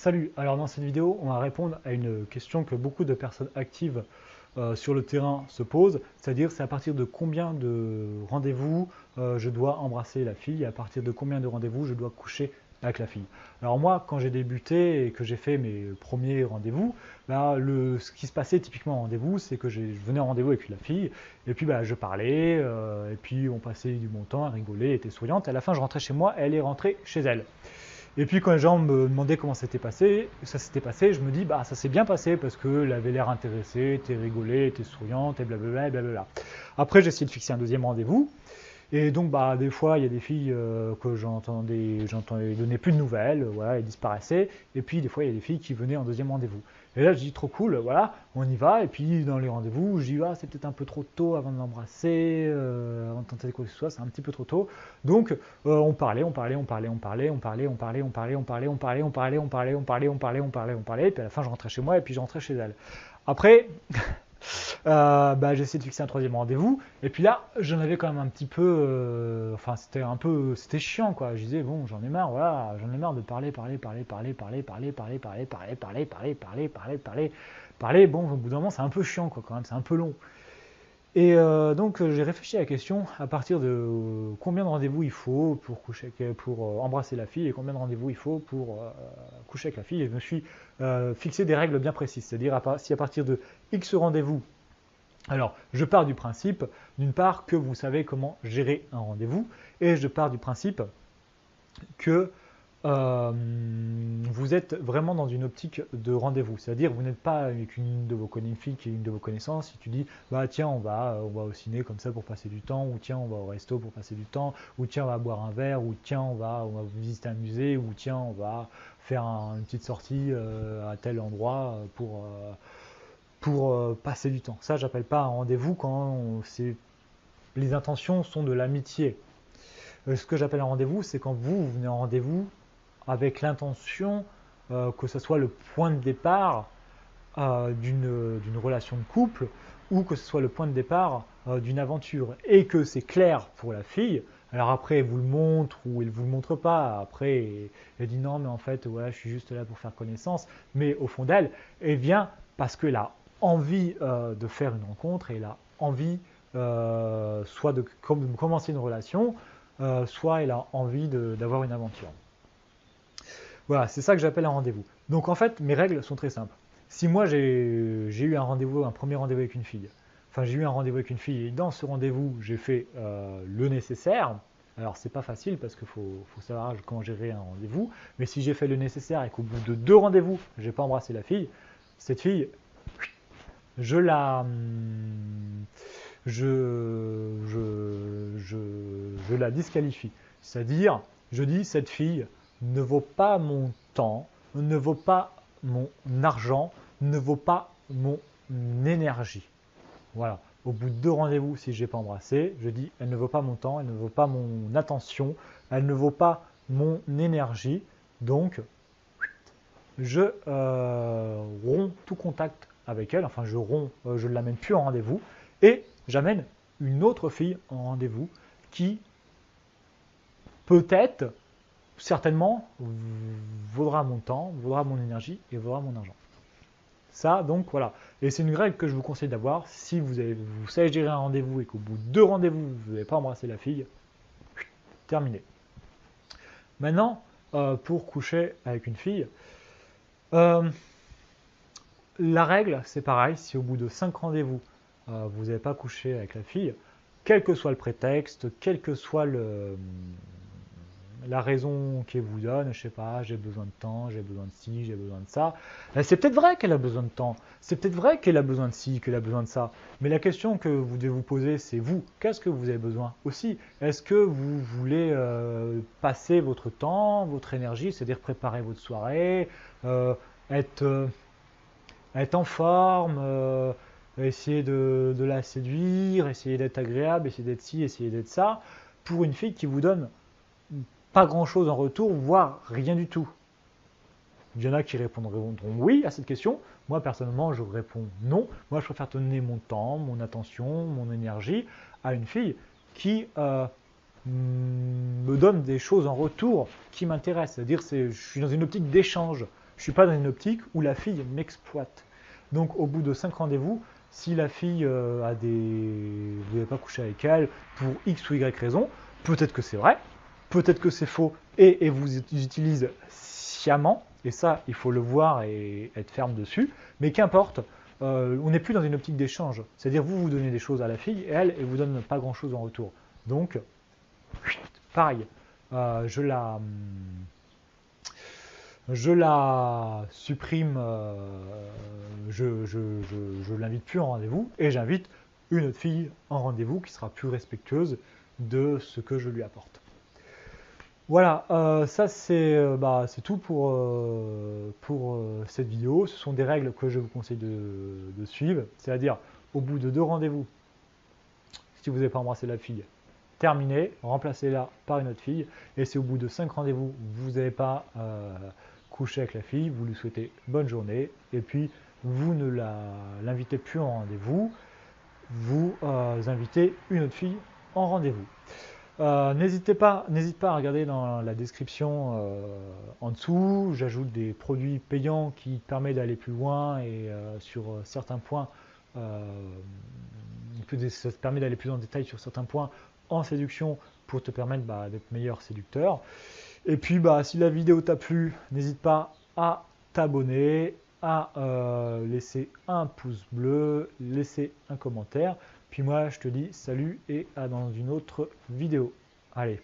Salut, alors dans cette vidéo, on va répondre à une question que beaucoup de personnes actives sur le terrain se posent, c'est-à-dire c'est à partir de combien de rendez-vous je dois embrasser la fille, et à partir de combien de rendez-vous je dois coucher avec la fille. Alors moi, quand j'ai débuté et que j'ai fait mes premiers rendez-vous, ce qui se passait typiquement en rendez-vous, c'est que je venais en rendez-vous avec la fille, et puis je parlais, et puis on passait du bon temps, à rigoler, elle était souriante, et à la fin je rentrais chez moi, elle est rentrée chez elle. Et puis quand les gens me demandaient comment ça s'était passé, je me dis ça s'est bien passé parce qu'elle avait l'air intéressée, était rigolée, était souriante et blablabla et blablabla. Après j'ai essayé de fixer un deuxième rendez-vous et donc des fois il y a des filles que j'entendais donner plus de nouvelles, voilà, elles disparaissaient et puis des fois il y a des filles qui venaient en deuxième rendez-vous. Et là je dis trop cool, voilà, on y va et puis dans les rendez-vous je dis c'est peut-être un peu trop tôt avant de l'embrasser, avant de tenter quoi que ce soit, c'est un petit peu trop tôt. Donc on parlait, et puis à la fin je rentrais chez moi et puis je rentrais chez elle. Après, j'ai essayé de fixer un troisième rendez-vous, et puis là j'en avais quand même un petit peu, c'était chiant quoi. Je disais bon j'en ai marre, voilà, j'en ai marre de parler, bon au bout d'un moment c'est un peu chiant quoi quand même, c'est un peu long. Et donc j'ai réfléchi à la question à partir de combien de rendez-vous il faut pour embrasser la fille et combien de rendez-vous il faut pour coucher avec la fille. Et je me suis fixé des règles bien précises, c'est-à-dire si à partir de X rendez-vous, alors je pars du principe d'une part que vous savez comment gérer un rendez-vous et je pars du principe que vous êtes vraiment dans une optique de rendez-vous, c'est-à-dire vous n'êtes pas avec une fille qui est une de vos connaissances, si tu dis tiens on va au ciné comme ça pour passer du temps, ou tiens on va au resto pour passer du temps, ou tiens on va boire un verre, ou tiens on va visiter un musée, ou tiens on va faire une petite sortie à tel endroit pour passer du temps. Ça j'appelle pas un rendez-vous quand les intentions sont de l'amitié. Ce que j'appelle un rendez-vous, c'est quand vous venez en rendez-vous avec l'intention que ce soit le point de départ d'une relation de couple ou que ce soit le point de départ d'une aventure et que c'est clair pour la fille. Alors après, elle vous le montre ou elle ne vous le montre pas. Après, elle dit non, mais en fait, voilà, je suis juste là pour faire connaissance. Mais au fond d'elle, elle vient parce qu'elle a envie de faire une rencontre et elle a envie soit de commencer une relation, soit elle a envie d'avoir une aventure. Voilà, c'est ça que j'appelle un rendez-vous. Donc en fait, mes règles sont très simples. Si moi j'ai eu un premier rendez-vous avec une fille, j'ai eu un rendez-vous avec une fille et dans ce rendez-vous j'ai fait le nécessaire. Alors c'est pas facile parce qu'il faut savoir comment gérer un rendez-vous, mais si j'ai fait le nécessaire et qu'au bout de 2 rendez-vous, j'ai pas embrassé la fille, cette fille, je la disqualifie. C'est-à-dire, je dis cette fille ne vaut pas mon temps, ne vaut pas mon argent, ne vaut pas mon énergie. Voilà. Au bout de 2 rendez-vous, si je n'ai pas embrassé, je dis elle ne vaut pas mon temps, elle ne vaut pas mon attention, elle ne vaut pas mon énergie. Donc, je romps tout contact avec elle, enfin je ne l'amène plus en rendez-vous et j'amène une autre fille en rendez-vous qui peut-être, certainement, vaudra mon temps, vaudra mon énergie et vaudra mon argent. Ça, donc voilà. Et c'est une règle que je vous conseille d'avoir. Si vous savez gérer un rendez-vous et qu'au bout de 2 rendez-vous, vous n'avez pas embrassé la fille, terminé. Maintenant, pour coucher avec une fille, la règle, c'est pareil. Si au bout de 5 rendez-vous, vous n'avez pas couché avec la fille, quel que soit le prétexte, quelle que soit la raison qu'elle vous donne, je sais pas, j'ai besoin de temps, j'ai besoin de ci, j'ai besoin de ça. C'est peut-être vrai qu'elle a besoin de temps, c'est peut-être vrai qu'elle a besoin de ci, qu'elle a besoin de ça. Mais la question que vous devez vous poser, c'est vous, qu'est-ce que vous avez besoin aussi? Est-ce que vous voulez passer votre temps, votre énergie, c'est-à-dire préparer votre soirée, être en forme, essayer de la séduire, essayer d'être agréable, essayer d'être ci, essayer d'être ça, pour une fille qui vous donne pas grand-chose en retour, voire rien du tout? Il y en a qui répondront oui à cette question. Moi, personnellement, je réponds non. Moi, je préfère donner mon temps, mon attention, mon énergie à une fille qui me donne des choses en retour qui m'intéressent. C'est-à-dire, je suis dans une optique d'échange. Je ne suis pas dans une optique où la fille m'exploite. Donc au bout de 5 rendez-vous, si la fille vous n'avez pas couché avec elle pour X ou Y raison, peut-être que c'est vrai, peut-être que c'est faux, et vous utilise sciemment, et ça, il faut le voir et être ferme dessus, mais qu'importe, on n'est plus dans une optique d'échange. C'est-à-dire, vous donnez des choses à la fille, et elle vous donne pas grand-chose en retour. Donc, pareil, je la supprime, je l'invite plus en rendez-vous, et j'invite une autre fille en rendez-vous qui sera plus respectueuse de ce que je lui apporte. Voilà, ça c'est tout pour cette vidéo. Ce sont des règles que je vous conseille de suivre. C'est-à-dire, au bout de 2 rendez-vous, si vous n'avez pas embrassé la fille, terminez, remplacez-la par une autre fille. Et si au bout de 5 rendez-vous, vous n'avez pas couché avec la fille, vous lui souhaitez bonne journée. Et puis, vous ne l'invitez plus en rendez-vous, vous invitez une autre fille en rendez-vous. N'hésite pas à regarder dans la description en dessous. J'ajoute des produits payants qui permettent d'aller plus loin et sur certains points, ça te permet d'aller plus en détail sur certains points en séduction pour te permettre d'être meilleur séducteur. Et puis si la vidéo t'a plu, n'hésite pas à t'abonner, à laisser un pouce bleu, laisser un commentaire. Puis moi, je te dis salut et à dans une autre vidéo. Allez.